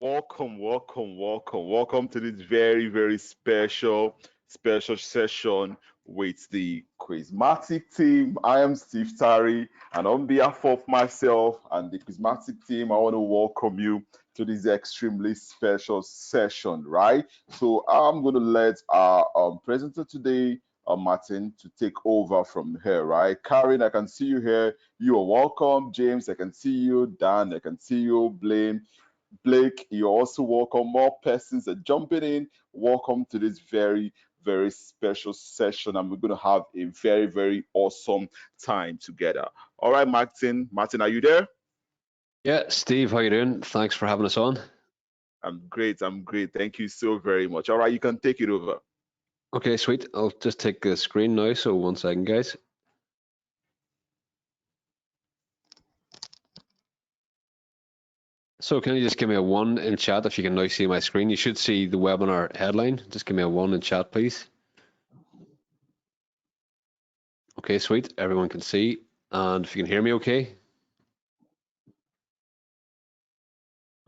Welcome to this very special session with the Quizmatic team. I am Steve Tari, and on behalf of myself and the Quizmatic team, I want to welcome you to this extremely special session, right? So I'm going to let our presenter today, Martin, to take over from here, right? Karen, I can see you here. You are welcome. James, I can see you. Dan, I can see you. Blaine. Blake, you're also welcome. More persons are jumping in. Welcome to this very special session, and we're going to have a very awesome time together. All right, Martin. Martin, are you there? Yeah, Steve, how you doing? Thanks for having us on. I'm great. I'm great. Thank you so very much. All right, you can take it over. Okay, sweet. I'll just take the screen now, so 1 second, guys. So can you just give me a 1 in chat if you can now see my screen? You should see the webinar headline. Just give me a 1 in chat, please. Okay, sweet. Everyone can see. And if you can hear me okay.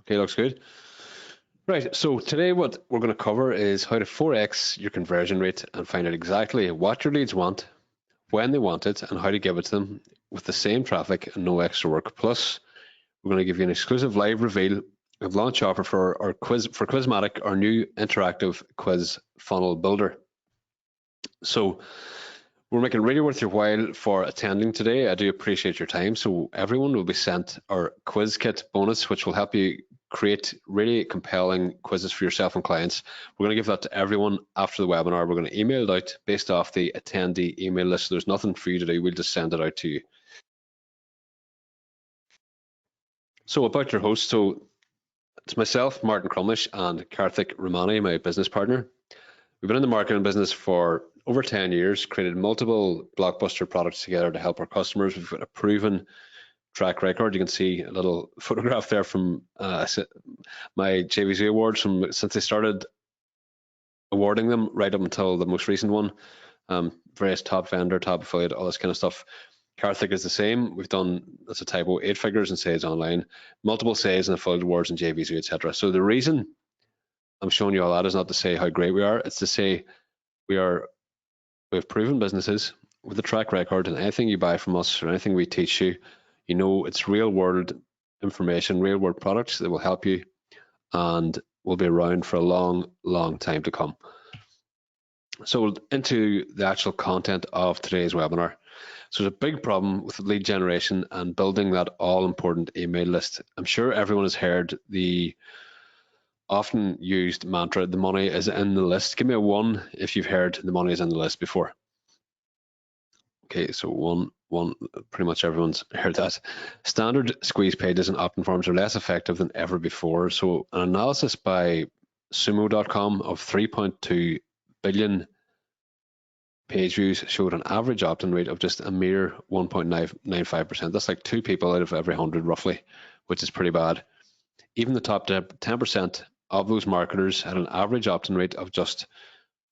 Okay, looks good. Right, so today what we're going to cover is how to 4x your conversion rate and find out exactly what your leads want, when they want it, and how to give it to them with the same traffic and no extra work. Plus, we're going to give you an exclusive live reveal of launch offer for our Quizmatic, our new interactive quiz funnel builder. So we're making it really worth your while for attending today. I do appreciate your time. So everyone will be sent our quiz kit bonus, which will help you create really compelling quizzes for yourself and clients. We're going to give that to everyone after the webinar. We're going to email it out based off the attendee email list. There's nothing for you to do. We'll just send it out to you. So about your host, so it's myself, Martin Crumlish, and Karthik Ramani, my business partner. We've been in the marketing business for over 10 years, created multiple blockbuster products together to help our customers. We've got a proven track record. You can see a little photograph there from my JVZ awards from since they started awarding them right up until the most recent one. Various top vendor, top affiliate, all this kind of stuff. Karthik is the same. We've done, that's a typo, 8 figures in sales online, multiple sales and affiliate awards and JVZ, etc. So the reason I'm showing you all that is not to say how great we are. It's to say we have proven businesses with a track record, and anything you buy from us or anything we teach you, you know it's real world information, real world products that will help you and will be around for a long time to come. So into the actual content of today's webinar. So there's a big problem with lead generation and building that all-important email list. I'm sure everyone has heard the often used mantra, the money is in the list. Give me a 1 if you've heard the money is in the list before. Okay, so one, pretty much everyone's heard that. Standard squeeze pages and opt-in forms are less effective than ever before. So an analysis by sumo.com of 3.2 billion page views showed an average opt-in rate of just a mere 1.95%. That's like 2 people out of every 100 roughly, which is pretty bad. Even the top 10% of those marketers had an average opt-in rate of just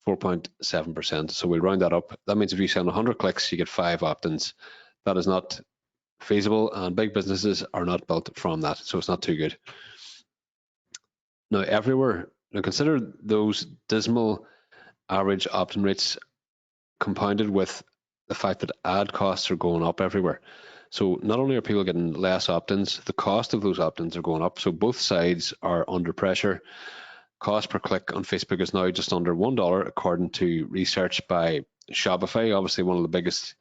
4.7%. So we'll round that up. That means if you send 100 clicks, you get 5 opt-ins. That is not feasible, and big businesses are not built from that, so it's not too good. Now, everywhere, now consider those dismal average opt-in rates compounded with the fact that ad costs are going up everywhere. So not only are people getting less opt-ins, the cost of those opt-ins are going up. So both sides are under pressure. Cost per click on Facebook is now just under $1, according to research by Shopify, obviously one of the biggest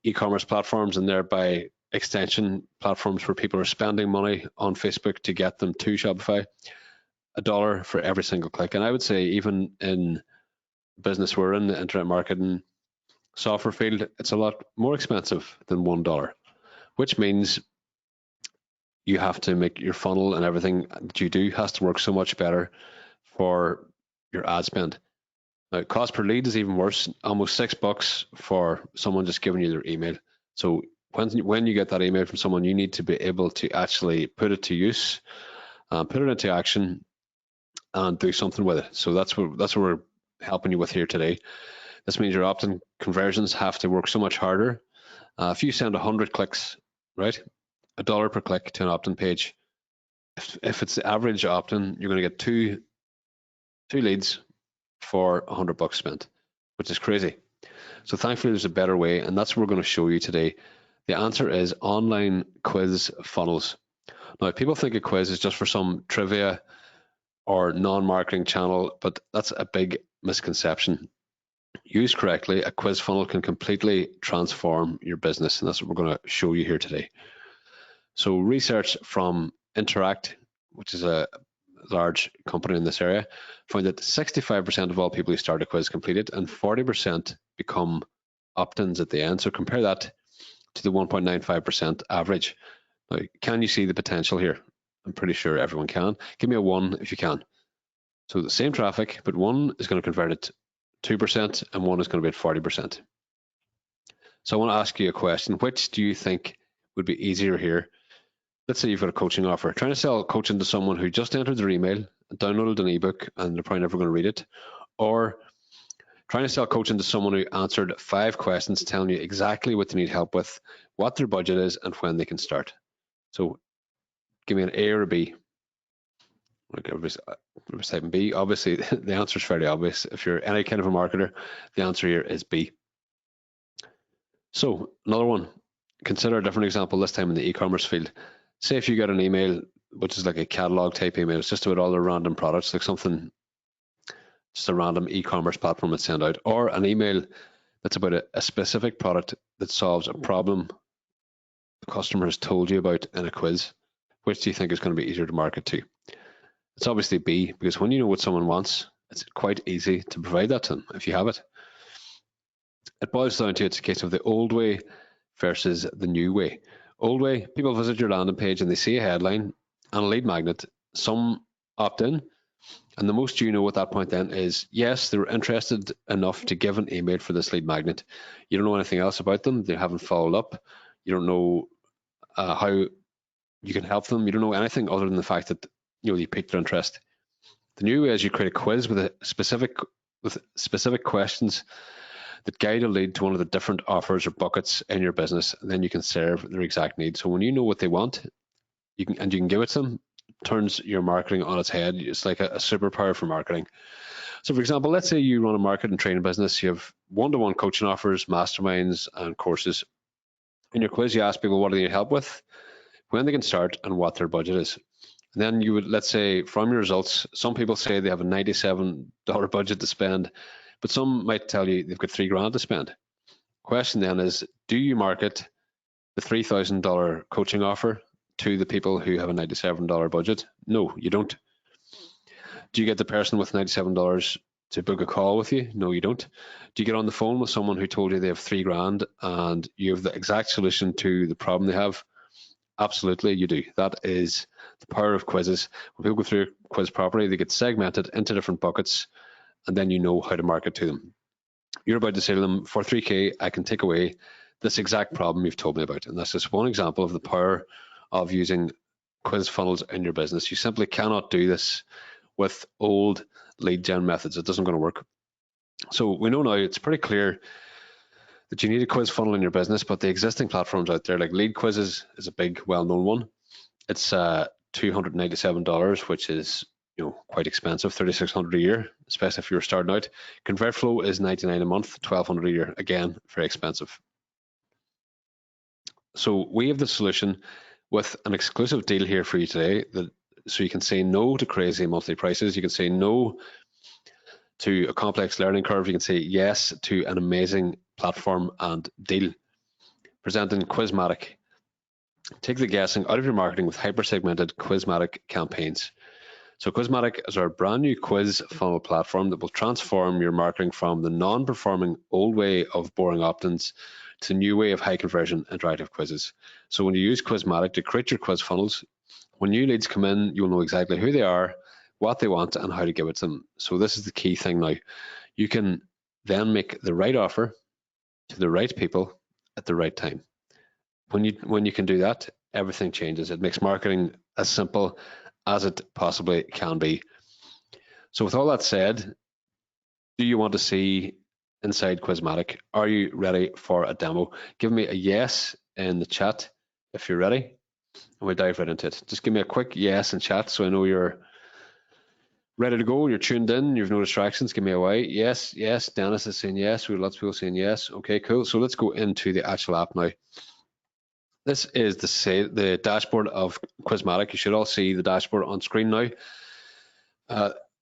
e-commerce platforms, and thereby extension platforms where people are spending money on Facebook to get them to Shopify. $1 for every single click. And I would say even in business we're in, the internet marketing software field, it's a lot more expensive than $1, which means you have to make your funnel and everything that you do has to work so much better for your ad spend. Now, cost per lead is even worse, almost $6 for someone just giving you their email. So when you get that email from someone, you need to be able to actually put it to use, put it into action, and do something with it. So that's what we're helping you with here today. This means your opt-in conversions have to work so much harder. If you send 100 clicks, right, $1 per click to an opt-in page, if it's the average opt-in, you're going to get two leads for $100 spent, which is crazy. So thankfully there's a better way, and that's what we're going to show you today. The answer is online quiz funnels. Now, people think a quiz is just for some trivia or non-marketing channel, but that's a big misconception. Used correctly, a quiz funnel can completely transform your business, and that's what we're going to show you here today. So research from Interact, which is a large company in this area, found that 65% of all people who start a quiz complete it, and 40% become opt-ins at the end. So compare that to the 1.95% average. Now, can you see the potential here? I'm pretty sure everyone can. Give me a 1 if you can. So the same traffic, but one is going to convert it 2% and one is going to be at 40%. So I want to ask you a question. Which do you think would be easier here? Let's say you've got a coaching offer. Trying to sell coaching to someone who just entered their email, downloaded an ebook, and they're probably never going to read it. Or trying to sell coaching to someone who answered 5 questions telling you exactly what they need help with, what their budget is, and when they can start. So give me an A or a B. Like everybody's typing B. Obviously, the answer is fairly obvious. If you're any kind of a marketer, the answer here is B. So another one. Consider a different example, this time in the e-commerce field. Say if you get an email, which is like a catalog type email, it's just about all the random products, like something, just a random e-commerce platform that send out, or an email that's about a specific product that solves a problem the customer has told you about in a quiz. Which do you think is going to be easier to market to? It's obviously B, because when you know what someone wants, it's quite easy to provide that to them if you have it. It boils down to it's a case of the old way versus the new way. Old way, people visit your landing page and they see a headline and a lead magnet. Some opt in, and the most you know at that point then is, yes, they're interested enough to give an email for this lead magnet. You don't know anything else about them. They haven't followed up. You don't know how you can help them. You don't know anything other than the fact that you piqued their interest. The new way is you create a quiz with specific questions that guide a lead to one of the different offers or buckets in your business, and then you can serve their exact needs. So when you know what they want, you can give it to them, turns your marketing on its head. It's like a superpower for marketing. So for example, let's say you run a market and training business. You have one-to-one coaching offers, masterminds, and courses. In your quiz, you ask people what do they need help with, when they can start, and what their budget is. And then you would, let's say, from your results, some people say they have a $97 budget to spend, but some might tell you they've got $3,000 to spend. Question then is, do you market the $3,000 coaching offer to the people who have a $97 budget? No, you don't. Do you get the person with $97 to book a call with you? No, you don't. Do you get on the phone with someone who told you they have $3,000 and you have the exact solution to the problem they have? Absolutely, you do. That is the power of quizzes. When people go through a quiz properly, they get segmented into different buckets, and then you know how to market to them. You're about to say to them, for $3,000, I can take away this exact problem you've told me about. And that's just one example of the power of using quiz funnels in your business. You simply cannot do this with old lead gen methods. It doesn't going to work. So we know now, it's pretty clear that you need a quiz funnel in your business, but the existing platforms out there, like Lead Quizzes is a big, well-known one. It's $297, which is quite expensive, $3,600 a year, especially if you're starting out. ConvertFlow is $99 a month, $1,200 a year. Again, very expensive. So we have the solution with an exclusive deal here for you today, so you can say no to crazy monthly prices. You can say no to a complex learning curve. You can say yes to an amazing platform and deal. Presenting Quizmatic. Take the guessing out of your marketing with hyper-segmented Quizmatic campaigns. So Quizmatic is our brand new quiz funnel platform that will transform your marketing from the non-performing old way of boring opt-ins to the new way of high conversion interactive quizzes. So when you use Quizmatic to create your quiz funnels, when new leads come in, you'll know exactly who they are, what they want, and how to give it to them. So this is the key thing now. You can then make the right offer to the right people at the right time. When you can do that, everything changes. It makes marketing as simple as it possibly can be. So with all that said, do you want to see inside Quizmatic? Are you ready for a demo? Give me a yes in the chat if you're ready. and we'll dive right into it. Just give me a quick yes in chat so I know you're ready to go, you're tuned in, you've no distractions. Give me a Y. Yes, yes. Dennis is saying yes. We have lots of people saying yes. Okay, cool. So let's go into the actual app now. This is the dashboard of Quizmatic. You should all see the dashboard on screen now.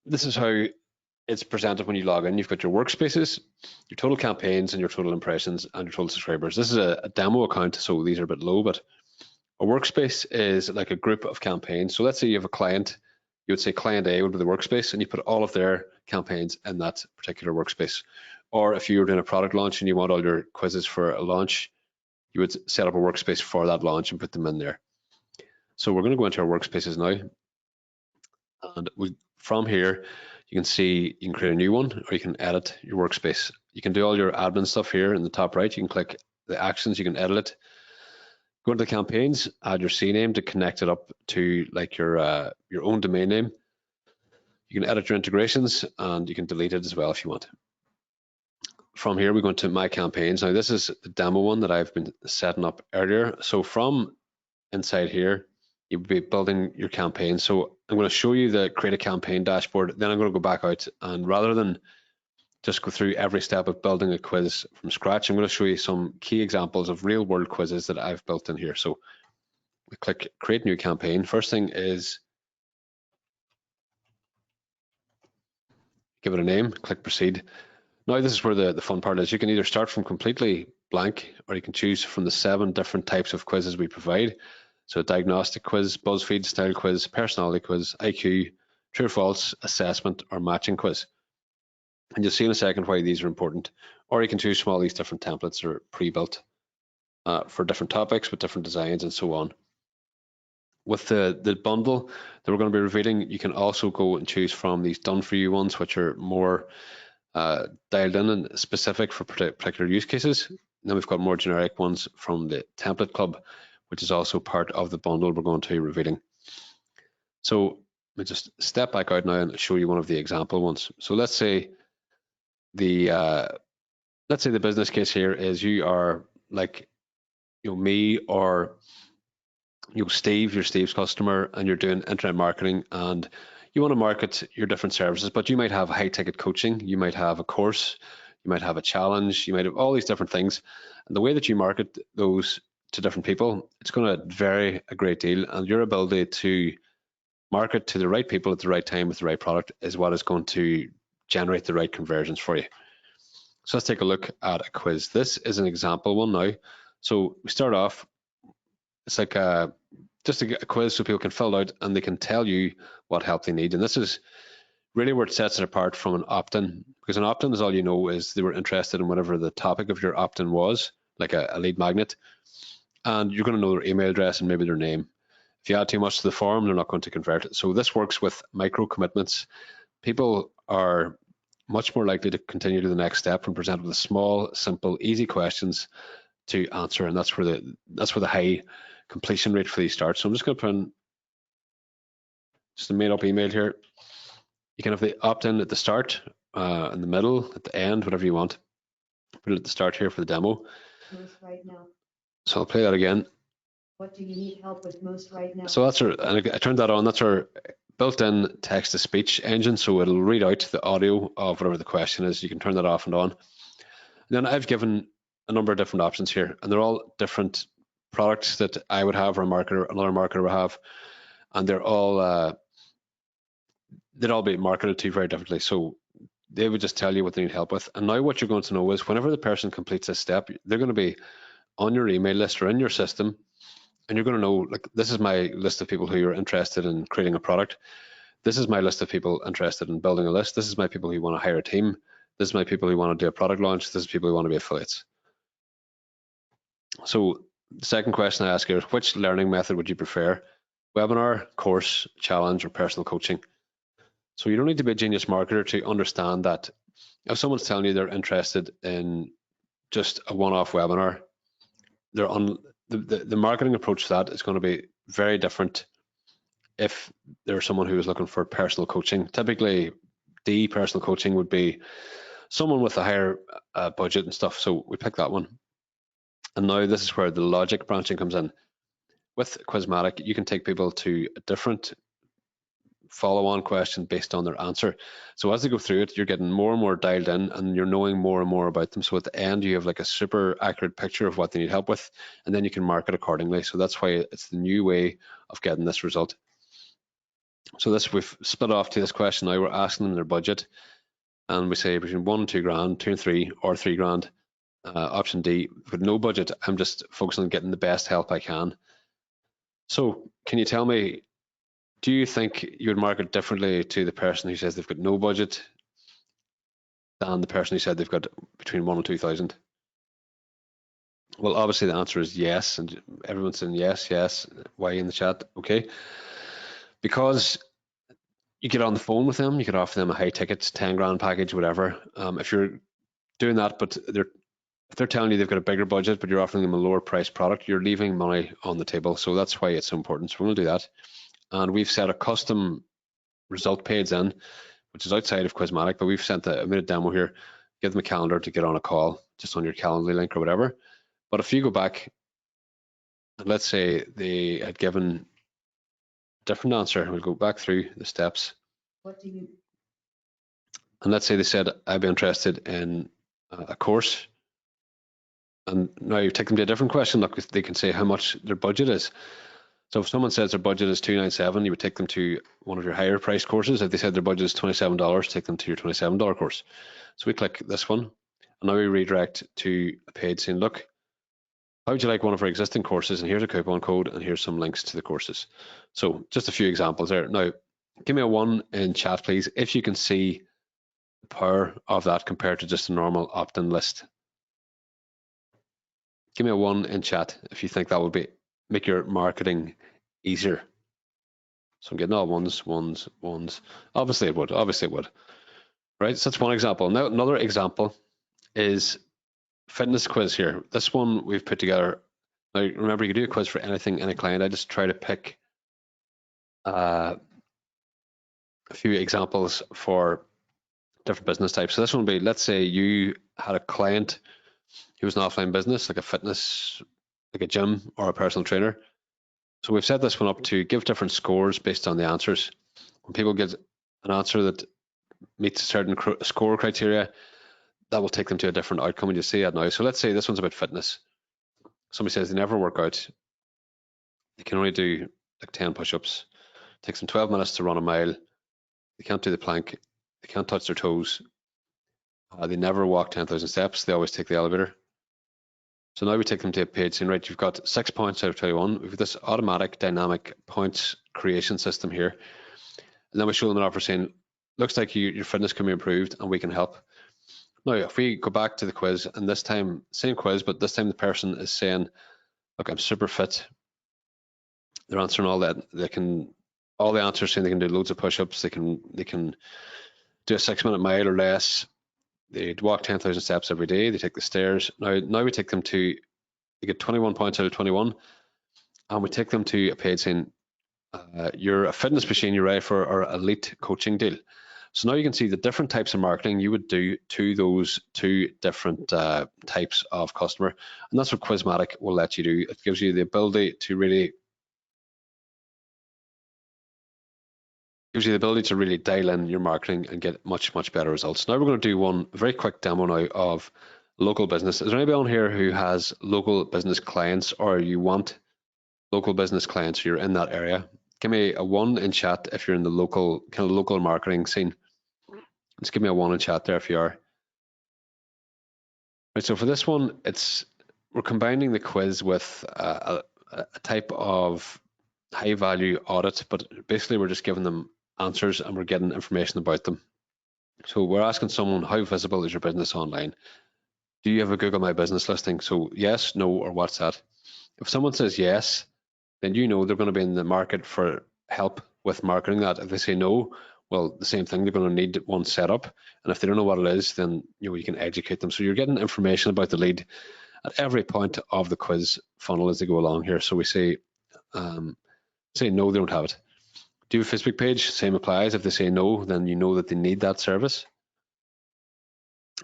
This is how it's presented when you log in. You've got your workspaces, your total campaigns, and your total impressions, and your total subscribers. This is a demo account, so these are a bit low, but a workspace is like a group of campaigns. So let's say you have a client, you would say client A would be the workspace, and you put all of their campaigns in that particular workspace. Or if you were doing a product launch and you want all your quizzes for a launch, you would set up a workspace for that launch and put them in there. So we're going to go into our workspaces now. And from here, you can see you can create a new one, or you can edit your workspace. You can do all your admin stuff here in the top right. You can click the actions, you can edit it. Go into the campaigns, add your CNAME to connect it up to like your own domain name. You can edit your integrations, and you can delete it as well if you want. From here, we go into My Campaigns. Now, this is the demo one that I've been setting up earlier. So from inside here, you'll be building your campaign. So I'm going to show you the create a campaign dashboard. Then I'm going to go back out, and rather than just go through every step of building a quiz from scratch, I'm going to show you some key examples of real world quizzes that I've built in here. So we click create new campaign. First thing is give it a name, click proceed. Now this is where the fun part is. You can either start from completely blank, or you can choose from the 7 different types of quizzes we provide. So diagnostic quiz, BuzzFeed style quiz, personality quiz, IQ, true or false, assessment, or matching quiz. And you'll see in a second why these are important. Or you can choose from all these different templates that are pre-built for different topics with different designs and so on. With the bundle that we're going to be revealing, you can also go and choose from these done for you ones, which are more dialed in and specific for particular use cases. And then we've got more generic ones from the template club, which is also part of the bundle we're going to be revealing. So let me just step back out now and show you one of the example ones. So let's say the business case here is you are like me, or Steve, you're Steve's customer, and you're doing internet marketing, and you want to market your different services, but you might have high ticket coaching, you might have a course, you might have a challenge, you might have all these different things. And the way that you market those to different people, it's going to vary a great deal. And your ability to market to the right people at the right time with the right product is what is going to generate the right conversions for you. So let's take a look at a quiz. This is an example one now. So we start off, it's like just a quiz so people can fill it out and they can tell you what help they need. And this is really where it sets it apart from an opt-in, because an opt-in is all you know is they were interested in whatever the topic of your opt-in was, like a lead magnet, and you're going to know their email address and maybe their name. If you add too much to the form, they're not going to convert it. So this works with micro commitments. People are much more likely to continue to the next step when presented with small, simple, easy questions to answer, and that's where the high completion rate for these starts. So I'm just going to put in just a made up email here. You can have the opt-in at the start, in the middle, at the end, whatever you want. Put it at the start here for the demo. Most right now. So I'll play that again. What do you need help with most right now? So that's and I turned that on. That's our built-in text-to-speech engine. So it'll read out the audio of whatever the question is. You can turn that off and on. And then I've given a number of different options here, and they're all different products that I would have, or another marketer would have, and they'd all be marketed to very differently. So they would just tell you what they need help with. And now what you're going to know is whenever the person completes this step, they're going to be on your email list or in your system, and you're going to know, like, this is my list of people who are interested in creating a product. This is my list of people interested in building a list. This is my people who want to hire a team. This is my people who want to do a product launch. This is people who want to be affiliates. So the second question I ask here is, which learning method would you prefer? Webinar, course, challenge, or personal coaching? So you don't need to be a genius marketer to understand that if someone's telling you they're interested in just a one-off webinar, they're on the marketing approach to that is going to be very different if there's someone who is looking for personal coaching. Typically, the personal coaching would be someone with a higher budget and stuff. So we pick that one. And now this is where the logic branching comes in. with Quizmatic, you can take people to a different follow-on question based on their answer. So as they go through it, you're getting more and more dialed in, and you're knowing more and more about them. So at the end, you have like a super accurate picture of what they need help with, and then you can mark it accordingly. So that's why it's the new way of getting this result. So this, we've split off to this question now. We're asking them their budget, and we say between 1 and 2 grand, 2 and 3, or 3 grand. Option D, with no budget, I'm just focusing on getting the best help I can. So can you tell me, do you think you would market differently to the person who says they've got no budget than the person who said they've got between 1 and 2,000? Well, obviously the answer is yes, and everyone's saying yes, yes. Why in the chat? Okay, because you get on the phone with them, you could offer them a high ticket, 10 grand package, whatever. If you're doing that, but if they're telling you they've got a bigger budget, but you're offering them a lower price product, you're leaving money on the table. So that's why it's so important. So we're going to do that. And we've set a custom result page in, which is outside of Quizmatic, but we've sent a minute demo here. Give them a calendar to get on a call, just on your Calendly link or whatever. But if you go back, and let's say they had given a different answer, we'll go back through the steps. What do you? And let's say they said, I'd be interested in a course. And now you take them to a different question. Look, they can say how much their budget is. So if someone says their budget is $297, you would take them to one of your higher price courses. If they said their budget is $27, take them to your $27 course. So we click this one, and now we redirect to a page saying, look, how would you like one of our existing courses? And here's a coupon code, and here's some links to the courses. So just a few examples there. Now, give me a 1 in chat, please, if you can see the power of that compared to just a normal opt-in list. Give me a 1 in chat if you think that would make your marketing easier. So I'm getting all ones. Obviously it would. Right, so that's one example. Now another example is fitness quiz here. This one we've put together. Now remember, you can do a quiz for anything, any client. I just try to pick a few examples for different business types. So this one would be, let's say you had a client who was an offline business, like a fitness, like a gym or a personal trainer. So we've set this one up to give different scores based on the answers. When people get an answer that meets a certain score criteria, that will take them to a different outcome, and you see that now. So let's say this one's about fitness. Somebody says they never work out. They can only do like 10 push-ups. It takes them 12 minutes to run a mile. They can't do the plank. They can't touch their toes. They never walk 10,000 steps. They always take the elevator. So now we take them to a page saying, right, you've got 6 points out of 21. We've got this automatic dynamic points creation system here. And then we show them an offer saying, looks like your fitness can be improved and we can help. Now, if we go back to the quiz, and this time, same quiz, but this time the person is saying, look, I'm super fit. They're answering all that. All the answers saying they can do loads of push-ups. They can do a 6-minute mile or less. They walk 10,000 steps every day. They take the stairs. Now we take them to, they get 21 points out of 21. And we take them to a page saying, you're a fitness machine, you're ready for our elite coaching deal. So now you can see the different types of marketing you would do to those two different types of customer. And that's what Quizmatic will let you do. It gives you the ability to really dial in your marketing and get much, much better results. Now we're going to do one very quick demo now of local business. Is there anybody on here who has local business clients, or you want local business clients, or you're in that area? Give me a 1 in chat if you're in the local marketing scene. Just give me a 1 in chat there if you are. Right, so for this one, we're combining the quiz with a type of high value audit, but basically we're just giving them answers and we're getting information about them. So we're asking someone, how visible is your business online? Do you have a Google My Business listing? So yes, no, or what's that? If someone says yes, then you know they're going to be in the market for help with marketing that. If they say no, well, the same thing, they're going to need one set up. And if they don't know what it is, then you can educate them. So you're getting information about the lead at every point of the quiz funnel as they go along here. So we say no, they don't have it. Do you have a Facebook page? Same applies. If they say no, then you know that they need that service.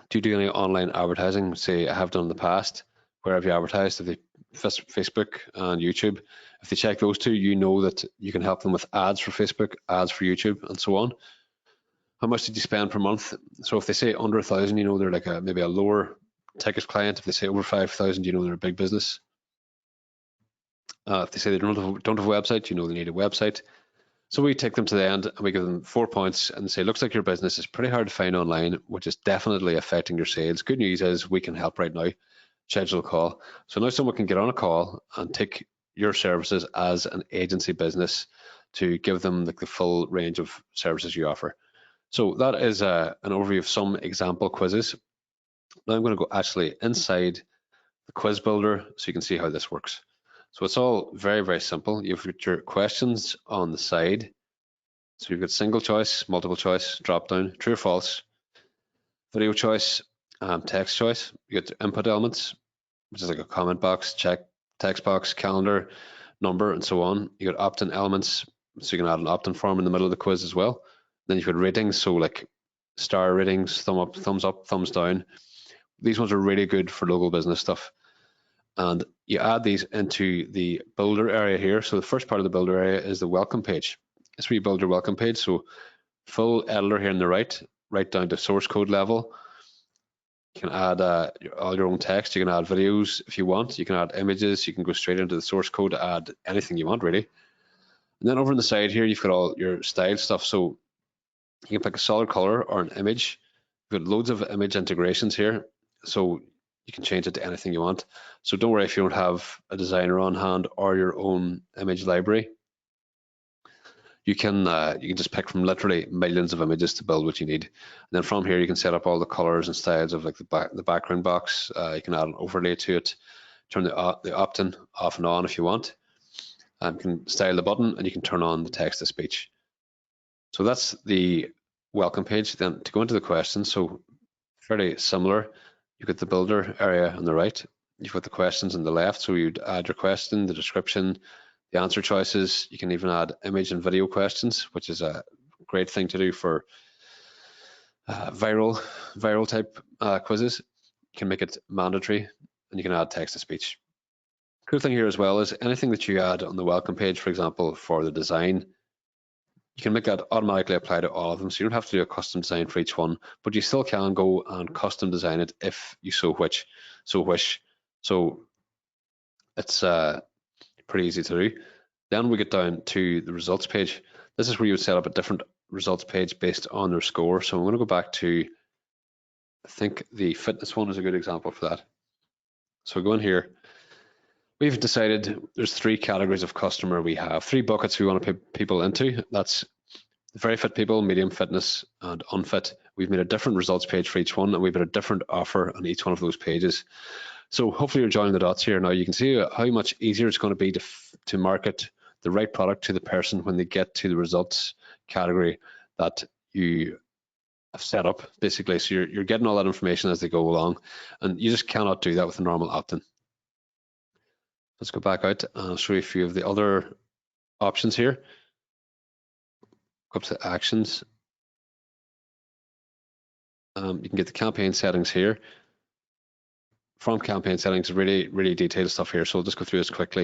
Do you do any online advertising? Say, I have done in the past. Where have you advertised? If they Facebook and YouTube. If they check those two, you know that you can help them with ads for Facebook, ads for YouTube, and so on. How much did you spend per month? So if they say under 1,000, you know they're like maybe a lower ticket client. If they say over 5,000, you know they're a big business. If they say they don't have a website, you know they need a website. So we take them to the end and we give them 4 points and say, looks like your business is pretty hard to find online, which is definitely affecting your sales. Good news is we can help right now. Schedule a call. So now someone can get on a call and take your services as an agency business to give them like the full range of services you offer. So that is an overview of some example quizzes. Now I'm going to go actually inside the quiz builder so you can see how this works. So it's all very, very simple. You've got your questions on the side. So you've got single choice, multiple choice, drop down, true or false, video choice, text choice. You get the input elements, which is like a comment box, check, text box, calendar, number, and so on. You got opt-in elements, so you can add an opt-in form in the middle of the quiz as well. Then you've got ratings, so like star ratings, thumbs up, thumbs down. These ones are really good for local business stuff. And you add these into the builder area here. So the first part of the builder area is the welcome page. It's where you build your welcome page. So full editor here on the right down to source code level. You can add all your own text. You can add videos if you want. You can add images. You can go straight into the source code to add anything you want, really. And then over on the side here, you've got all your style stuff. So you can pick a solid color or an image. You've got loads of image integrations here. So you can change it to anything you want. So don't worry if you don't have a designer on hand or your own image library. You can just pick from literally millions of images to build what you need. And then from here, you can set up all the colors and styles of like the background box. You can add an overlay to it, turn the opt-in off and on if you want. You can style the button and you can turn on the text to speech. So that's the welcome page. Then to go into the questions, so fairly similar. You've got the builder area on the right. You've got the questions on the left. So you'd add your question, the description, the answer choices. You can even add image and video questions, which is a great thing to do for viral type quizzes. You can make it mandatory and you can add text to speech. Cool thing here as well is anything that you add on the welcome page, for example, for the design, you can make that automatically apply to all of them. So you don't have to do a custom design for each one, but you still can go and custom design it if you so wish. So it's pretty easy to do. Then we get down to the results page. This is where you would set up a different results page based on their score. So I'm going to go back to, I think the fitness one is a good example for that. So we go in here. We've decided there's 3 categories of customer we have, 3 buckets we want to put people into. That's very fit people, medium fitness, and unfit. We've made a different results page for each one, and we've got a different offer on each one of those pages. So hopefully you're joining the dots here. Now you can see how much easier it's going to be to market the right product to the person when they get to the results category that you have set up, basically. So you're getting all that information as they go along, and you just cannot do that with a normal opt-in. Let's go back out and I'll show you a few of the other options here. Go up to actions. You can get the campaign settings here. From campaign settings, really detailed stuff here. So I'll just go through this quickly.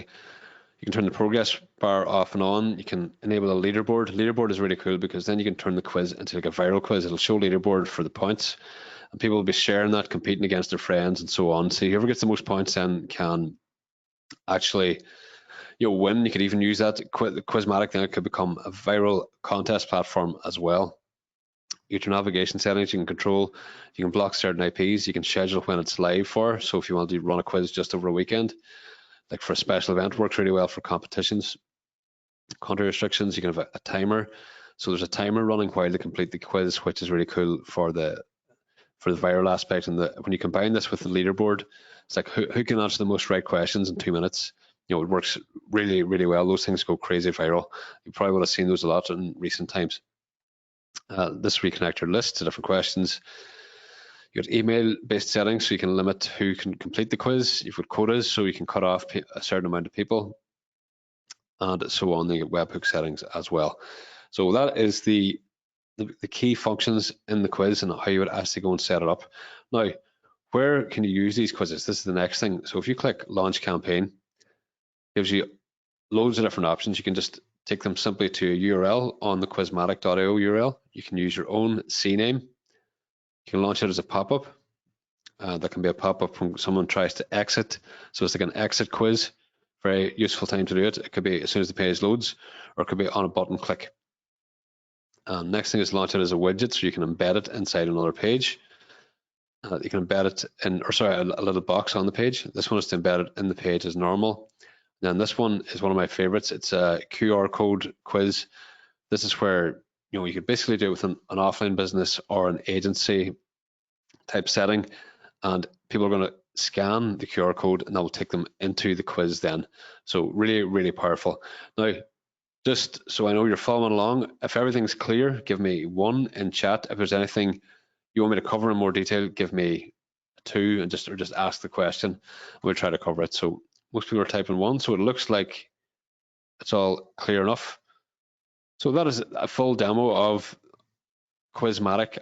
You can turn the progress bar off and on. You can enable a leaderboard. Leaderboard is really cool because then you can turn the quiz into like a viral quiz. It'll show leaderboard for the points, and people will be sharing that, competing against their friends and so on. So whoever gets the most points then can actually win. You could even use that. Quizmatic then could become a viral contest platform as well. You get your navigation settings, you can control, you can block certain IPs, you can schedule when it's live for. So if you want to run a quiz just over a weekend, like for a special event, works really well for competitions. Country restrictions, you can have a timer. So there's a timer running while they complete the quiz, which is really cool for the viral aspect. And when you combine this with the leaderboard, it's like who can answer the most right questions in 2 minutes. It works really well. Those things go crazy viral. You probably would have seen those a lot in recent times. This reconnect your list to different questions. You got email-based settings, so you can limit who can complete the quiz. You've got quotas, so you can cut off a certain amount of people, and so on. You get webhook settings as well. So that is the key functions in the quiz and how you would actually go and set it up. Now, where can you use these quizzes? This is the next thing. So if you click Launch Campaign, Gives you loads of different options. You can just take them simply to a URL on the Quizmatic.io URL. You can use your own CNAME. You can launch it as a pop-up. That can be a pop-up when someone tries to exit. So it's like an exit quiz. Very useful time to do it. It could be as soon as the page loads, or it could be on a button click. Next thing is launch it as a widget, so you can embed it inside another page. You can embed it in, or sorry, a little box on the page. This one is to embed it in the page as normal. And this one is one of my favorites. It's a QR code quiz. This is where you could basically do it with an offline business or an agency type setting, and people are going to scan the QR code and that will take them into the quiz then. So really, really powerful. Now, just so I know you're following along, if everything's clear, give me 1 in chat. If there's anything you want me to cover in more detail, give me 2 and just ask the question. We'll try to cover it. So most people are typing 1, so it looks like it's all clear enough. So that is a full demo of Quizmatic,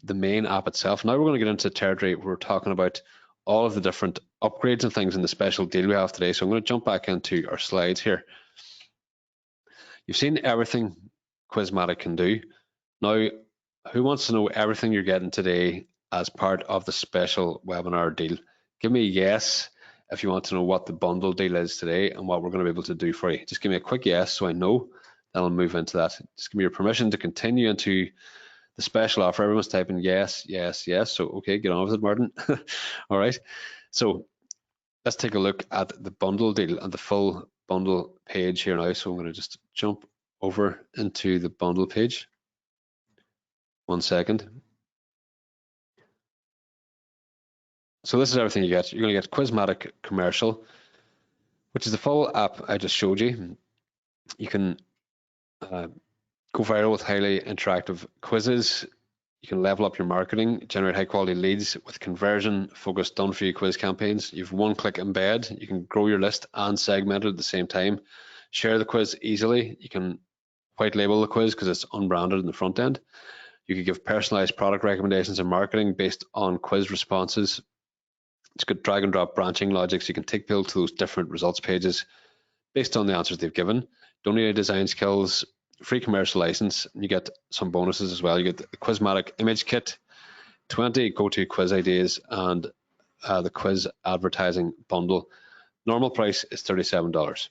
the main app itself. Now we're going to get into territory where we're talking about all of the different upgrades and things in the special deal we have today. So I'm going to jump back into our slides here. You've seen everything Quizmatic can do. Now, who wants to know everything you're getting today as part of the special webinar deal? Give me a yes if you want to know what the bundle deal is today and what we're going to be able to do for you. Just give me a quick yes so I know, then I'll move into that. Just give me your permission to continue into the special offer. Everyone's typing yes, yes, yes. So, okay, get on with it, Martin. All right. So let's take a look at the bundle deal and the full bundle page here now. So I'm going to just jump over into the bundle page. 1 second. So this is everything you get. You're going to get Quizmatic Commercial, which is the full app I just showed you. You can go viral with highly interactive quizzes. You can level up your marketing, generate high quality leads with conversion focused done for you quiz campaigns. You've 1-click embed. You can grow your list and segment it at the same time. Share the quiz easily. You can white label the quiz because it's unbranded in the front end. You can give personalized product recommendations and marketing based on quiz responses. It's got drag and drop branching logic, so you can take people to those different results pages based on the answers they've given. Don't need any design skills, free commercial license, and you get some bonuses as well. You get the Quizmatic image kit, 20 go-to quiz ideas, and the quiz advertising bundle. Normal price is $37.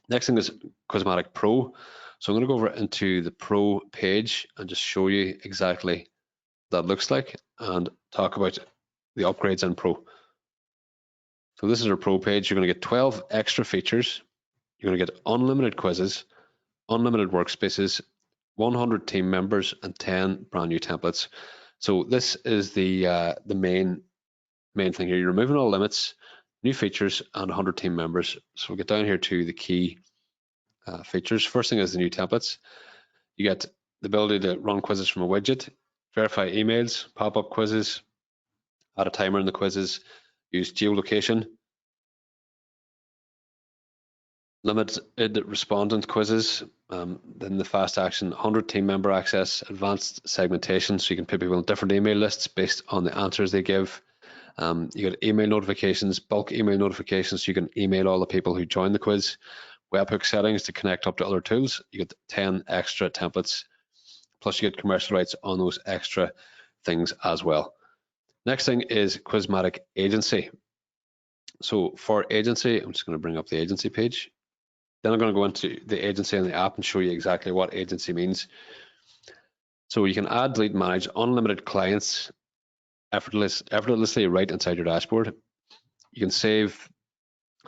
Next thing is Quizmatic Pro. So I'm going to go over into the Pro page and just show you exactly what that looks like and talk about the upgrades in Pro. So this is our Pro page. You're going to get 12 extra features. You're going to get unlimited quizzes, unlimited workspaces, 100 team members, and 10 brand new templates. So this is the main thing here. You're removing all limits, new features, and 100 team members. So we'll get down here to the key features. First thing is the new templates. You get the ability to run quizzes from a widget, verify emails, pop-up quizzes, add a timer in the quizzes, use geolocation, limited respondent quizzes, then the fast action, 100 team member access, advanced segmentation, so you can put people on different email lists based on the answers they give. You get email notifications, bulk email notifications, so you can email all the people who join the quiz. Webhook settings to connect up to other tools. You get 10 extra templates, plus you get commercial rights on those extra things as well. Next thing is Quizmatic Agency. So for agency, I'm just going to bring up the agency page. Then I'm going to go into the agency and the app and show you exactly what agency means. So you can add, delete, manage unlimited clients effortlessly right inside your dashboard. You can save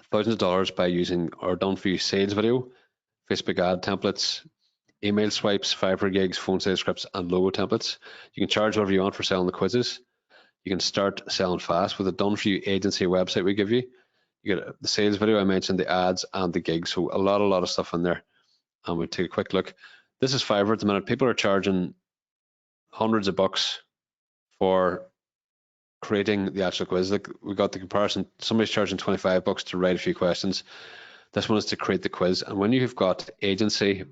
thousands of dollars by using our done for you sales video, Facebook ad templates, email swipes, Fiverr gigs, phone sales scripts, and logo templates. You can charge whatever you want for selling the quizzes. You can start selling fast with a done for you agency website we give you. You get the sales video I mentioned, the ads, and the gigs. So a lot of stuff in there. And we'll take a quick look. This is Fiverr at the minute. People are charging hundreds of bucks for creating the actual quiz. Like we got the comparison. Somebody's charging 25 bucks to write a few questions. This one is to create the quiz. And when you've got agency,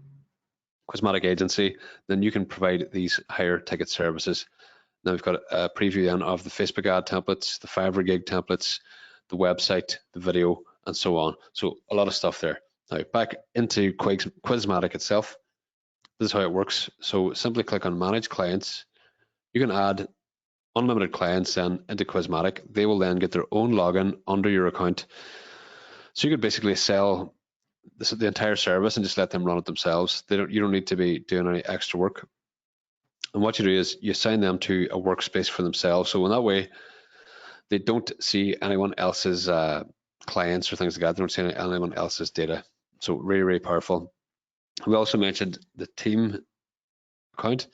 Quizmatic Agency, then you can provide these higher ticket services. Now we've got a preview then of the Facebook ad templates, the Fiverr gig templates, the website, the video, and so on. So a lot of stuff there. Now back into Quizmatic itself. This is how it works. So simply click on Manage Clients. You can add unlimited clients then into Quizmatic. They will then get their own login under your account. So you could basically sell the entire service and just let them run it themselves. You don't need to be doing any extra work. And what you do is you assign them to a workspace for themselves. So in that way, they don't see anyone else's clients or things like that. They don't see anyone else's data. So really, really powerful. We also mentioned the team account.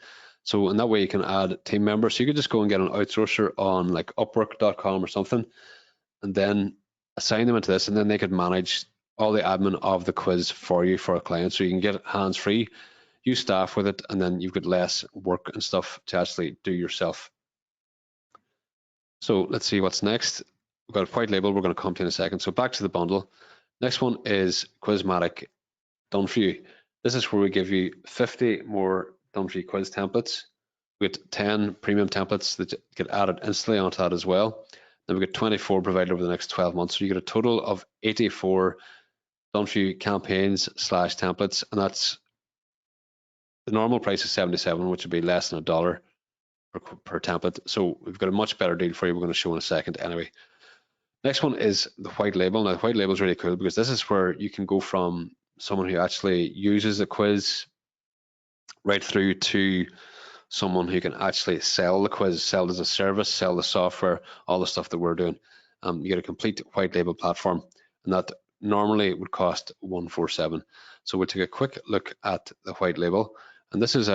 So in that way, you can add team members. So you could just go and get an outsourcer on like Upwork.com or something, and then assign them into this, and then they could manage all the admin of the quiz for you for a client. So you can get hands-free, use staff with it, and then you've got less work and stuff to actually do yourself. So let's see what's next. We've got a white label we're going to come to in a second. So back to the bundle. Next one is Quizmatic Done For You. This is where we give you 50 more Done For You quiz templates. We get 10 premium templates that get added instantly onto that as well. Then we get 24 provided over the next 12 months. So you get a total of 84 Done For You campaigns / templates, and that's the normal price is 77, which would be less than $1 per template. So we've got a much better deal for you. We're going to show in a second anyway. Next one is the white label. Now the white label is really cool because this is where you can go from someone who actually uses the quiz right through to someone who can actually sell the quiz, sell it as a service, sell the software, all the stuff that we're doing. You get a complete white label platform, and that normally would cost $147. So we'll take a quick look at the white label, and this is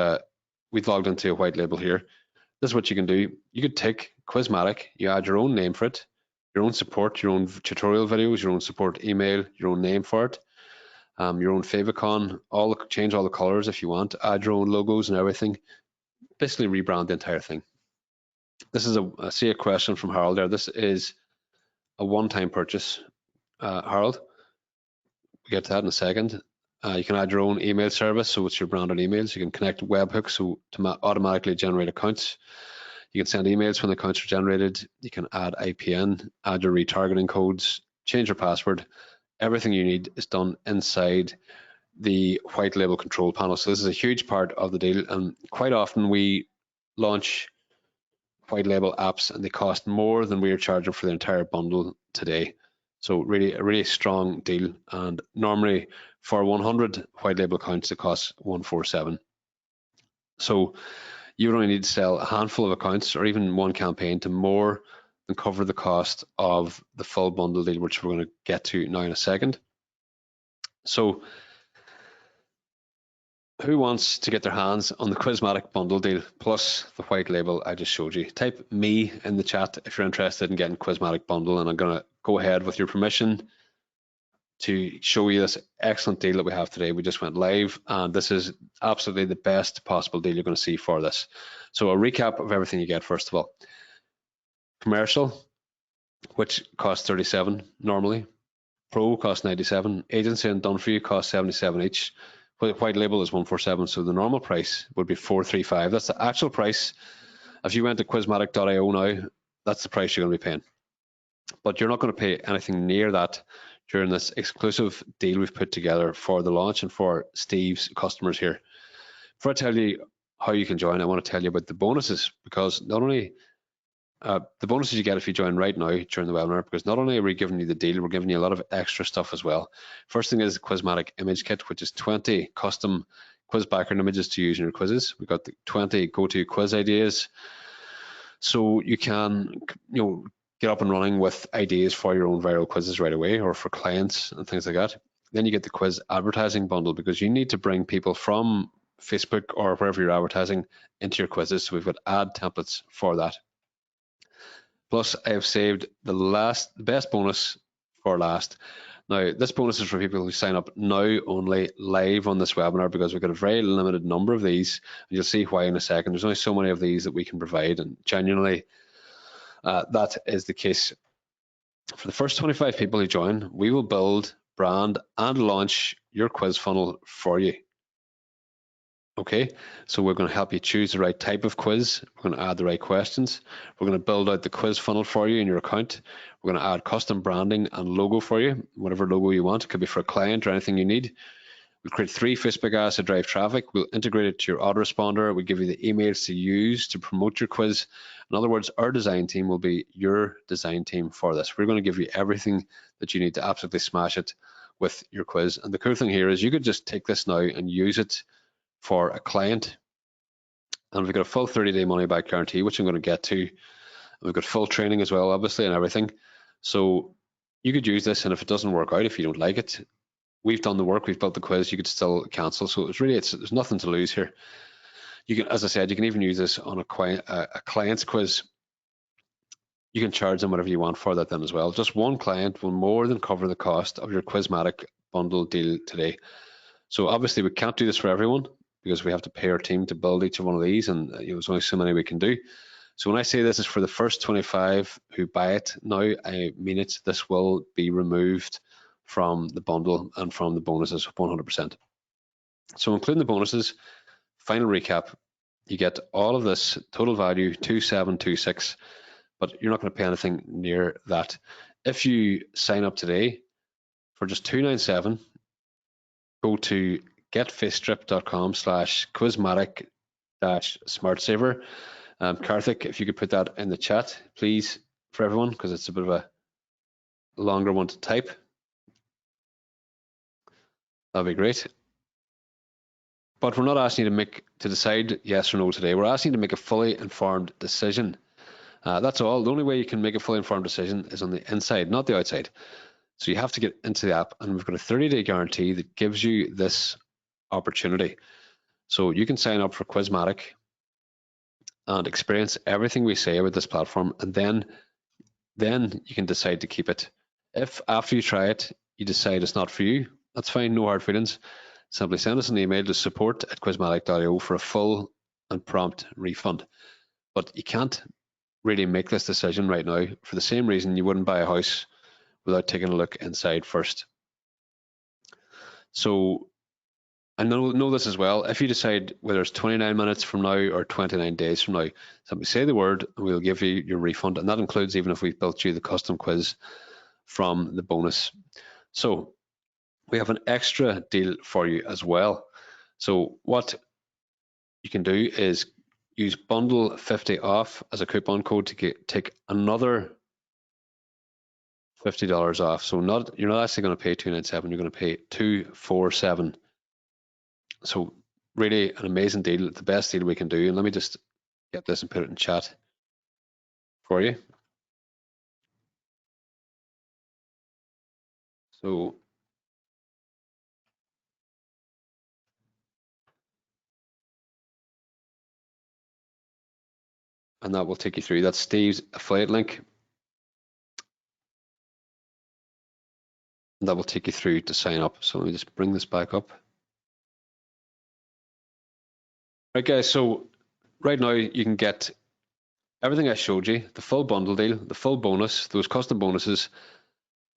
we've logged into a white label here. This is what you can do. You could take Quizmatic, you add your own name for it, your own support, your own tutorial videos, your own support email, your own name for it, your own favicon, change all the colors if you want, add your own logos and everything. Basically rebrand the entire thing. This is I see a question from Harold there. This is a one-time purchase, Harold. We'll get to that in a second. You can add your own email service, so it's your branded emails. You can connect webhooks to automatically generate accounts. You can send emails when the accounts are generated. You can add IPN, add your retargeting codes, change your password. Everything you need is done inside the white label control panel. So this is a huge part of the deal, and quite often we launch white label apps and they cost more than we are charging for the entire bundle today. So really a really strong deal, and normally for 100 white label accounts it costs $147. So you would only need to sell a handful of accounts or even one campaign to more than cover the cost of the full bundle deal, which we're going to get to now in a second. So who wants to get their hands on the Quizmatic bundle deal plus the white label I just showed you? Type me in the chat if you're interested in getting Quizmatic bundle, and I'm going to go ahead with your permission to show you this excellent deal that we have today. We just went live, and this is absolutely the best possible deal you're going to see for this. So a recap of everything you get. First of all, commercial, which costs 37 normally. Pro costs 97. Agency and Done For You costs 77 each. White label is 147, so the normal price would be 435. That's the actual price. If you went to quizmatic.io now, that's the price you're going to be paying. But you're not going to pay anything near that during this exclusive deal we've put together for the launch and for Steve's customers here. Before I tell you how you can join, I want to tell you about the bonuses, because not only the bonuses you get if you join right now during the webinar, because not only are we giving you the deal, we're giving you a lot of extra stuff as well. First thing is the Quizmatic image kit, which is 20 custom quiz background images to use in your quizzes. We've got the 20 go-to quiz ideas, so you can get up and running with ideas for your own viral quizzes right away, or for clients and things like that. Then you get the quiz advertising bundle, because you need to bring people from Facebook or wherever you're advertising into your quizzes. So we've got ad templates for that. Plus, I have saved the best bonus for last. Now, this bonus is for people who sign up now only live on this webinar, because we've got a very limited number of these, and you'll see why in a second. There's only so many of these that we can provide, and genuinely, that is the case. For the first 25 people who join, we will build, brand, and launch your quiz funnel for you. Okay, so we're going to help you choose the right type of quiz. We're going to add the right questions. We're going to build out the quiz funnel for you in your account. We're going to add custom branding and logo for you, whatever logo you want. It could be for a client or anything you need. We'll create 3 Facebook ads to drive traffic. We'll integrate it to your autoresponder. We'll give you the emails to use to promote your quiz. In other words, our design team will be your design team for this. We're going to give you everything that you need to absolutely smash it with your quiz. And the cool thing here is you could just take this now and use it for a client. And we've got a full 30-day money back guarantee, which I'm going to get to. We've got full training as well, obviously, and everything. So you could use this, and if it doesn't work out, if you don't like it, we've done the work, we've built the quiz, you could still cancel. So there's nothing to lose here. You can, as I said, you can even use this on a client's quiz. You can charge them whatever you want for that then as well. Just one client will more than cover the cost of your Quizmatic bundle deal today. So obviously we can't do this for everyone because we have to pay our team to build each one of these, and there's only so many we can do. So when I say this is for the first 25 who buy it now, I mean it. This will be removed from the bundle and from the bonuses 100%. So including the bonuses, final recap, you get all of this total value 2726, but you're not going to pay anything near that. If you sign up today for just 297, go to getfacestrip.com/quizmatic-smartsaver. Karthik, if you could put that in the chat, please, for everyone, because it's a bit of a longer one to type. That'd be great. But we're not asking you to decide yes or no today. We're asking you to make a fully informed decision. That's all. The only way you can make a fully informed decision is on the inside, not the outside. So you have to get into the app, and we've got a 30-day guarantee that gives you this opportunity. So you can sign up for Quizmatic and experience everything we say about this platform, and then you can decide to keep it. If after you try it, you decide it's not for you, that's fine, no hard feelings. Simply send us an email to support@quizmatic.io for a full and prompt refund. But you can't really make this decision right now for the same reason you wouldn't buy a house without taking a look inside first. So I know this as well. If you decide whether it's 29 minutes from now or 29 days from now, simply say the word and we'll give you your refund. And that includes even if we've built you the custom quiz from the bonus. So we have an extra deal for you as well. So what you can do is use bundle 50 off as a coupon code to take another $50 off. So you're not actually going to pay $297, you're going to pay $247. So really an amazing deal, the best deal we can do. And let me just get this and put it in chat for you. So and that will take you through. That's Steve's affiliate link. And that will take you through to sign up. So let me just bring this back up. Right, guys, so right now you can get everything I showed you, the full bundle deal, the full bonus, those custom bonuses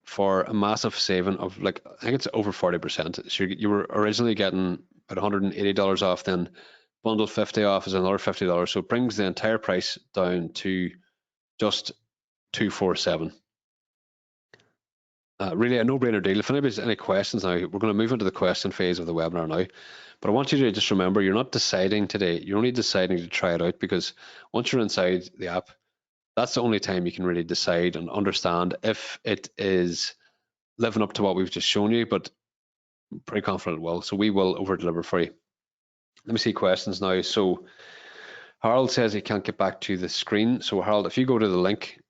for a massive saving of I think it's over 40%. So you were originally getting about $180 off, then bundle 50 off is another $50. So it brings the entire price down to just $247. Really a no-brainer deal. If anybody's any questions now, we're going to move into the question phase of the webinar now. But I want you to just remember, you're not deciding today. You're only deciding to try it out, because once you're inside the app, that's the only time you can really decide and understand if it is living up to what we've just shown you, but I'm pretty confident it will. So we will over-deliver for you. Let me see questions now. So Harold says he can't get back to the screen. So Harold, if you go to the link,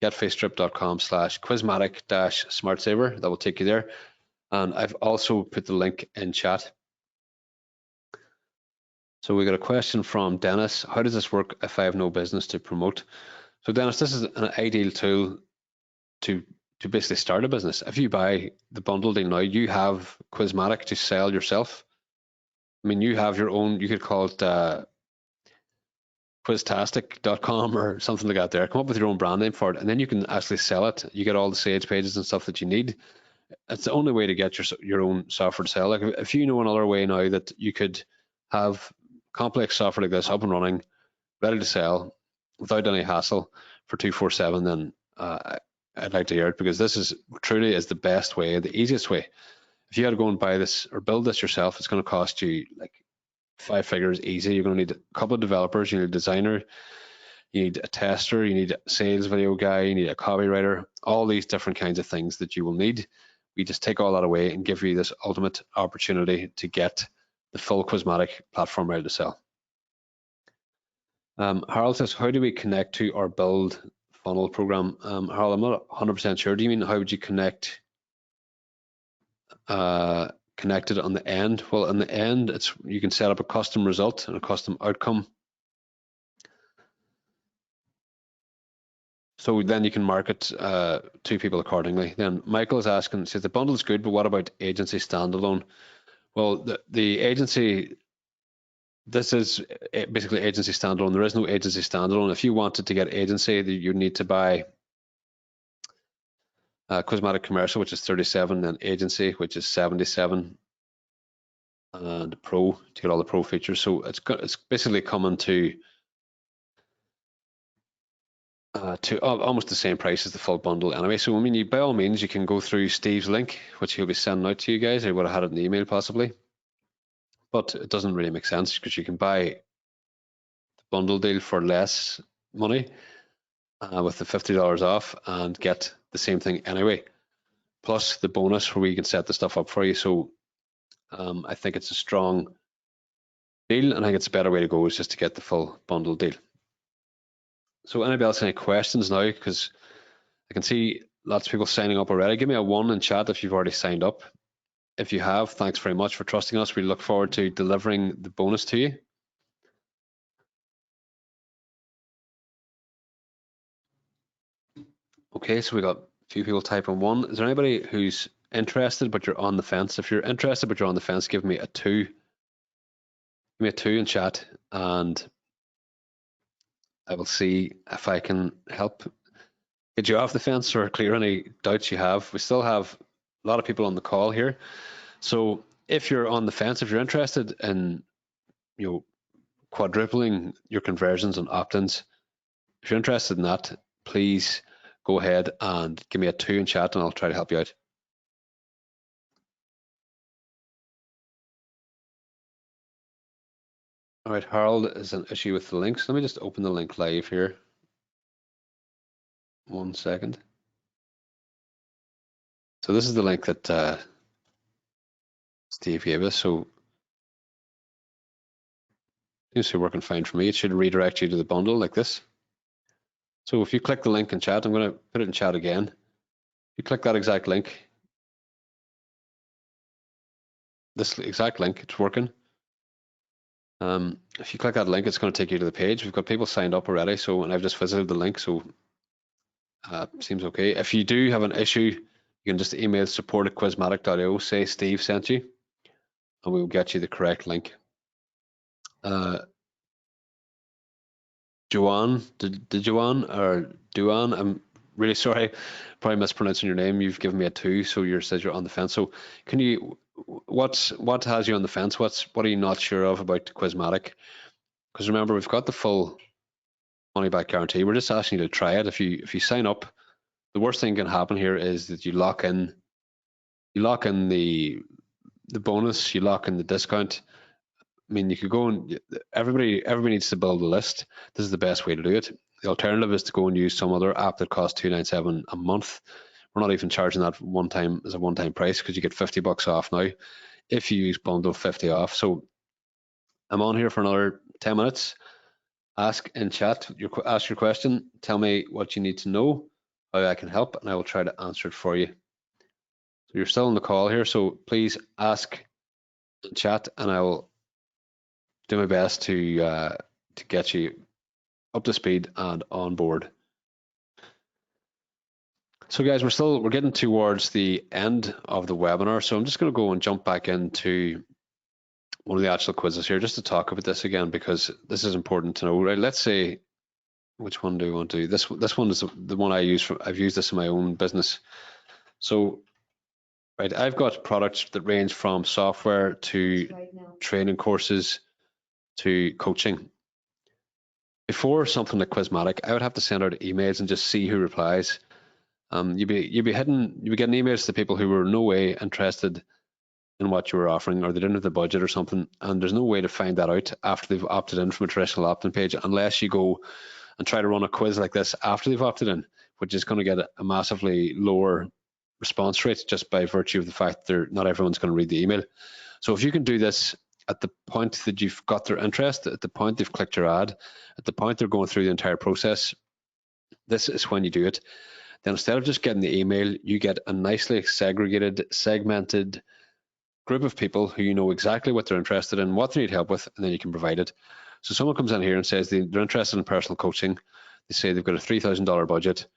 getfacestrip.com/quizmatic-smartsaver, that will take you there. And I've also put the link in chat. So we got a question from Dennis. How does this work if I have no business to promote? So Dennis, this is an ideal tool to basically start a business. If you buy the bundle deal now, you have Quizmatic to sell yourself. I mean, you have your own, you could call it quiztastic.com or something like that there. Come up with your own brand name for it, and then you can actually sell it. You get all the sales pages and stuff that you need. It's the only way to get your own software to sell. Like if you know another way now that you could have complex software like this up and running, ready to sell without any hassle for 247, then I'd like to hear it, because this is truly is the best way, the easiest way. If you had to go and buy this or build this yourself, it's going to cost you like 5 figures easy. You're going to need a couple of developers, you need a designer, you need a tester, you need a sales video guy, you need a copywriter, all these different kinds of things that you will need. We just take all that away and give you this ultimate opportunity to get the full Quizmatic platform ready to sell. Harold says, how do we connect to our build funnel program? Harold, I'm not 100% sure. Do you mean how would you connect connected on the end? Well, on the end, you can set up a custom result and a custom outcome. So then you can market to people accordingly. Then Michael is asking, says the bundle is good, but what about agency standalone? Well, the agency, this is basically agency standalone. There is no agency standalone. If you wanted to get agency, you need to buy Quizmatic Commercial, which is 37, and agency, which is 77, and Pro to get all the Pro features. So it's basically coming to almost the same price as the full bundle anyway. So I mean, by all means, you can go through Steve's link, which he'll be sending out to you guys. I would have had it in the email possibly, but it doesn't really make sense because you can buy the bundle deal for less money with the $50 off and get the same thing anyway, plus the bonus where we can set the stuff up for you. So I think it's a strong deal, and I think it's a better way to go is just to get the full bundle deal. So anybody else any questions now? Because I can see lots of people signing up already. Give me a 1 in chat if you've already signed up. If you have, thanks very much for trusting us. We look forward to delivering the bonus to you. Okay, so we got a few people typing 1. Is there anybody who's interested but you're on the fence? If you're interested but you're on the fence, give me a 2. Give me a 2 in chat, and I will see if I can help get you off the fence or clear any doubts you have. We still have a lot of people on the call here. So if you're on the fence, if you're interested in quadrupling your conversions and opt-ins, if you're interested in that, please go ahead and give me a 2 in chat and I'll try to help you out. All right, Harold is an issue with the links. Let me just open the link live here. 1 second. So this is the link that Steve gave us. So it seems to be working fine for me. It should redirect you to the bundle like this. So if you click the link in chat, I'm going to put it in chat again. If you click that exact link, this exact link, it's working. If you click that link, it's going to take you to the page. We've got people signed up already, so, and I've just visited the link, so seems okay. If you do have an issue, you can just email support@quizmatic.io, say Steve sent you, and we will get you the correct link. Joanne, Duan, I'm really sorry, probably mispronouncing your name. You've given me a 2, so you says you're on the fence. So can you, what has you on the fence? What are you not sure of about Quizmatic? Because remember, we've got the full money back guarantee. We're just asking you to try it. If you sign up, the worst thing can happen here is that you lock in the bonus, you lock in the discount. I mean, you could go and everybody needs to build a list. This is the best way to do it. The alternative is to go and use some other app that costs $297 a month. We're not even charging that as a one-time price because you get $50 off now if you use bundle 50 off. So I'm on here for another 10 minutes. Ask in chat, ask your question, tell me what you need to know, how I can help, and I will try to answer it for you. So you're still on the call here, so please ask in chat and I will do my best to get you up to speed and on board. So guys, we're getting towards the end of the webinar, so I'm just going to go and jump back into one of the actual quizzes here just to talk about this again, because this is important to know. Right, let's say, which one do we want to do? This one is the one I use. I've used this in my own business. So right, I've got products that range from software to training courses to coaching. Before something like Quizmatic, I would have to send out emails and just see who replies. You'd be getting emails to people who were no way interested in what you were offering, or they didn't have the budget or something, and there's no way to find that out after they've opted in from a traditional opt-in page, unless you go and try to run a quiz like this after they've opted in, which is going to get a massively lower response rate just by virtue of the fact that not everyone's going to read the email. So if you can do this at the point that you've got their interest, at the point they've clicked your ad, at the point they're going through the entire process, this is when you do it. Then instead of just getting the email, you get a nicely segregated, segmented group of people who you know exactly what they're interested in, what they need help with, and then you can provide it. So someone comes in here and says they're interested in personal coaching. They say they've got a $3,000 budget.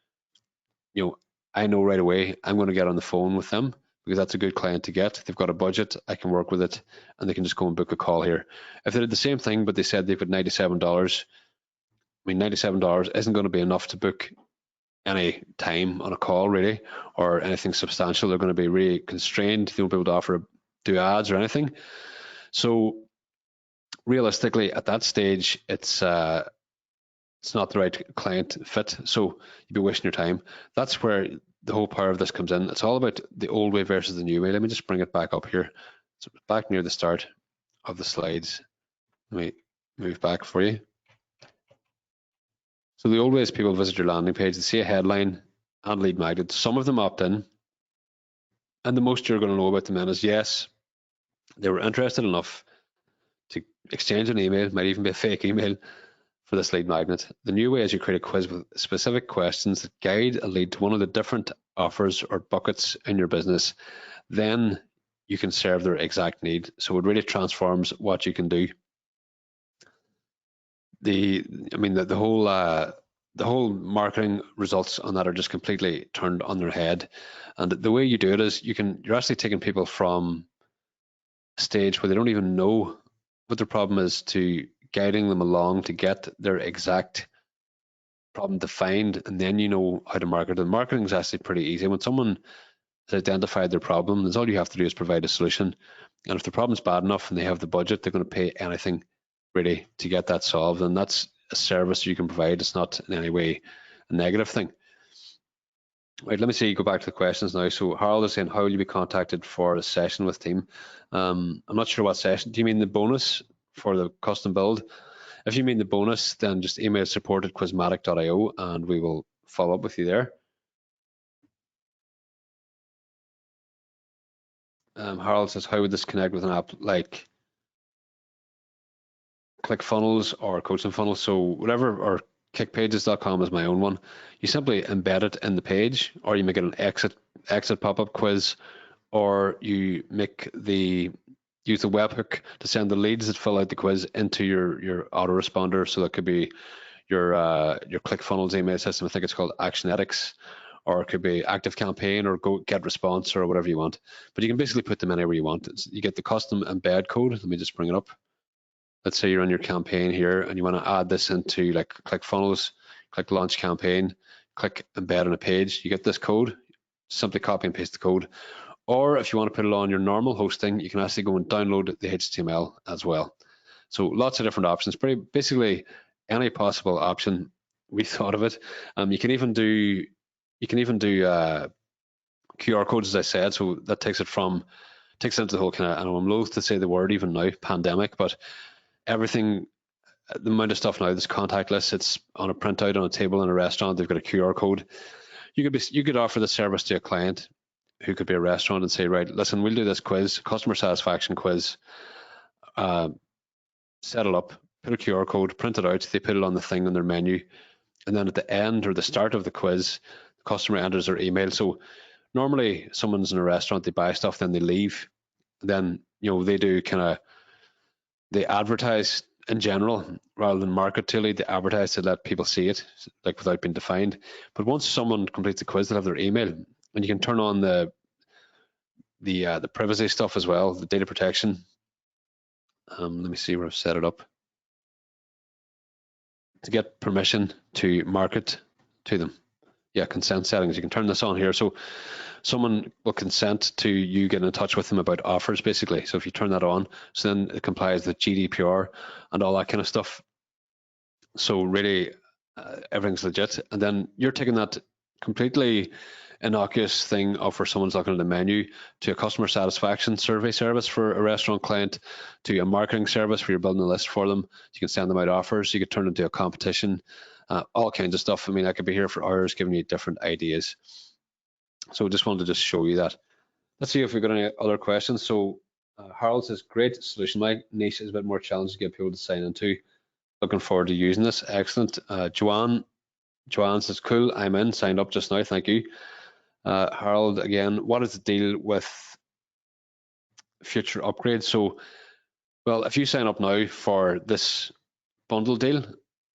I know right away I'm going to get on the phone with them because that's a good client to get. They've got a budget, I can work with it, and they can just go and book a call here. If they did the same thing, but they said they've got $97, $97 isn't going to be enough to book any time on a call really, or anything substantial. They're going to be really constrained. They won't be able to do ads or anything. So realistically, at that stage, it's not the right client fit. So you'd be wasting your time. That's where the whole power of this comes in. It's all about the old way versus the new way. Let me just bring it back up here. So back near the start of the slides. Let me move back for you. So the old way is people visit your landing page, they see a headline and lead magnet. Some of them opt in, and the most you're going to know about them then is, yes, they were interested enough to exchange an email, might even be a fake email, for this lead magnet. The new way is you create a quiz with specific questions that guide a lead to one of the different offers or buckets in your business. Then you can serve their exact need. So it really transforms what you can do. The whole marketing results on that are just completely turned on their head. And the way you do it is you're actually taking people from a stage where they don't even know what their problem is to guiding them along to get their exact problem defined, and then you know how to market. And marketing is actually pretty easy. When someone has identified their problem, then all you have to do is provide a solution. And if the problem's bad enough and they have the budget, they're going to pay anything really to get that solved. And that's a service you can provide. It's not in any way a negative thing. Right, let me see, go back to the questions now. So Harold is saying, how will you be contacted for a session with team? I'm not sure what session. Do you mean the bonus for the custom build? If you mean the bonus, then just email support@quizmatic.io and we will follow up with you there. Harold says, how would this connect with an app like ClickFunnels or Coaching Funnels? So whatever, or kickpages.com is my own one. You simply embed it in the page, or you make it an exit pop-up quiz, or you use the webhook to send the leads that fill out the quiz into your autoresponder. So that could be your ClickFunnels email system. I think it's called Actionetics, or it could be ActiveCampaign or Go Get Response or whatever you want. But you can basically put them anywhere you want. You get the custom embed code. Let me just bring it up. Let's say you're on your campaign here and you want to add this into like ClickFunnels, click Launch Campaign, click Embed on a page. You get this code, simply copy and paste the code. Or if you want to put it on your normal hosting, you can actually go and download the HTML as well. So lots of different options, basically any possible option we thought of it. You can even do QR codes, as I said. So that takes it into the whole kind of, I know I'm loath to say the word even now, pandemic, but everything, the amount of stuff now that's contactless, it's on a printout on a table in a restaurant, they've got a QR code. You could offer the service to a client who could be a restaurant and say, right, listen, we'll do this quiz, customer satisfaction quiz, set it up, put a QR code, print it out, they put it on the thing on their menu, and then at the end or the start of the quiz, the customer enters their email. So normally someone's in a restaurant, they buy stuff, then they leave, then they advertise in general rather than market to lead. They advertise to let people see it, like without being defined. But once someone completes the quiz, they'll have their email, and you can turn on the privacy stuff as well, the data protection. Let me see where I've set it up to get permission to market to them. Yeah, consent settings. You can turn this on here. So someone will consent to you getting in touch with them about offers, basically. So if you turn that on, so then it complies with GDPR and all that kind of stuff. So really, everything's legit. And then you're taking that completely innocuous thing of where someone's looking at the menu to a customer satisfaction survey service for a restaurant client, to a marketing service where you're building a list for them. You can send them out offers. You could turn it into a competition, all kinds of stuff. I mean, I could be here for hours giving you different ideas. So just wanted to just show you that. Let's see if we've got any other questions. So Harold says, great solution. My niche is a bit more challenging to get people to sign into. Looking forward to using this. Excellent. Joanne says, cool, I'm in, signed up just now, thank you. Harold, again, what is the deal with future upgrades? So, well, if you sign up now for this bundle deal,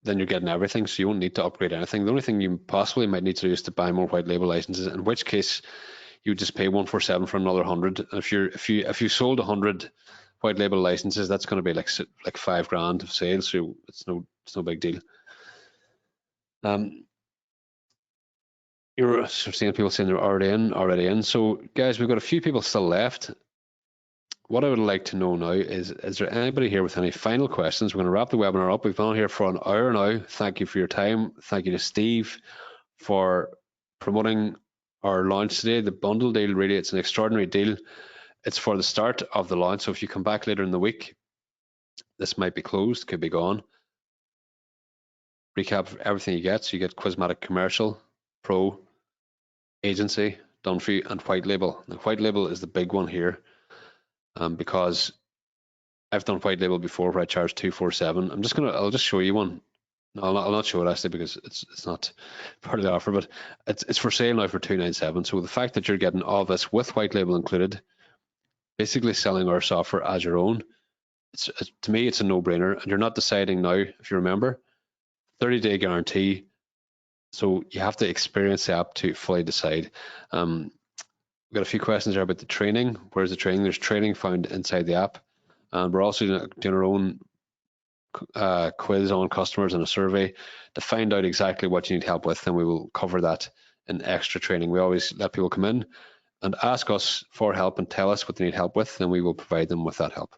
then you're getting everything, so you won't need to upgrade anything. The only thing you possibly might need to do is to buy more white label licenses, in which case you would just pay 147 for another 100. If you sold 100 white label licenses, that's going to be like $5,000 of sales, so it's no big deal. You're seeing people saying they're already in. So guys, we've got a few people still left. What I would like to know now is there anybody here with any final questions? We're going to wrap the webinar up. We've been on here for an hour now. Thank you for your time. Thank you to Steve for promoting our launch today. The bundle deal, really, it's an extraordinary deal. It's for the start of the launch. So if you come back later in the week, this might be closed, could be gone. Recap of everything you get. So you get Quizmatic Commercial, Pro, Agency, done for you, and white label. Now, white label is the big one here, because I've done white label before where I charge $247. I'll just show you one. No, I'll not show it actually because it's not part of the offer, but it's for sale now for $297. So the fact that you're getting all this with white label included, basically selling our software as your own, to me it's a no-brainer. And you're not deciding now, if you remember, 30-day guarantee. So you have to experience the app to fully decide. We've got a few questions there about the training. Where's the training? There's training found inside the app. And we're also doing our own quiz on customers and a survey to find out exactly what you need help with, and we will cover that in extra training. We always let people come in and ask us for help and tell us what they need help with, and we will provide them with that help.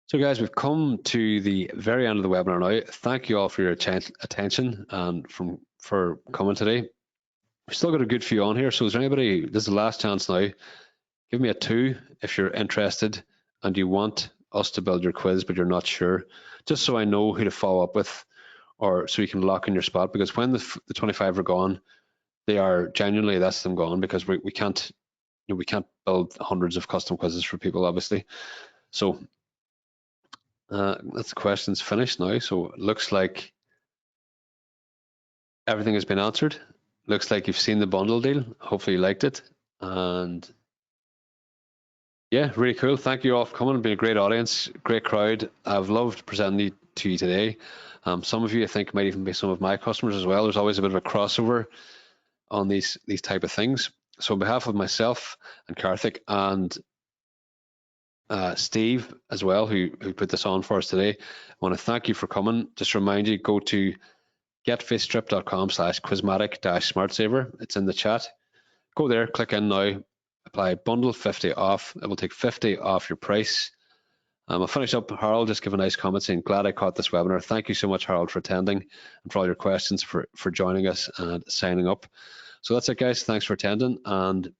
So guys, we've come to the very end of the webinar now. Thank you all for your attention and for coming today. We've still got a good few on here. So is there anybody, this is the last chance now, give me a 2 if you're interested and you want us to build your quiz, but you're not sure, just so I know who to follow up with, or so you can lock in your spot, because when the 25 are gone, they are genuinely, that's them gone, because we can't build hundreds of custom quizzes for people, obviously. So that's the questions finished now. So it looks like everything has been answered. Looks like you've seen the bundle deal. Hopefully you liked it. And yeah, really cool. Thank you all for coming. It's been a great audience, great crowd. I've loved presenting to you today. Some of you, I think, might even be some of my customers as well. There's always a bit of a crossover on these type of things. So on behalf of myself and Karthik and Steve as well, who put this on for us today, I want to thank you for coming. Just remind you, go to getfacestrip.com/quizmatic-smartsaver. It's in the chat. Go there, click in now, apply bundle 50 off. It will take 50 off your price. I'll finish up. Harold just give a nice comment saying, glad I caught this webinar. Thank you so much, Harold, for attending and for all your questions, for joining us and signing up. So that's it, guys. Thanks for attending and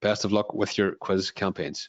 best of luck with your quiz campaigns.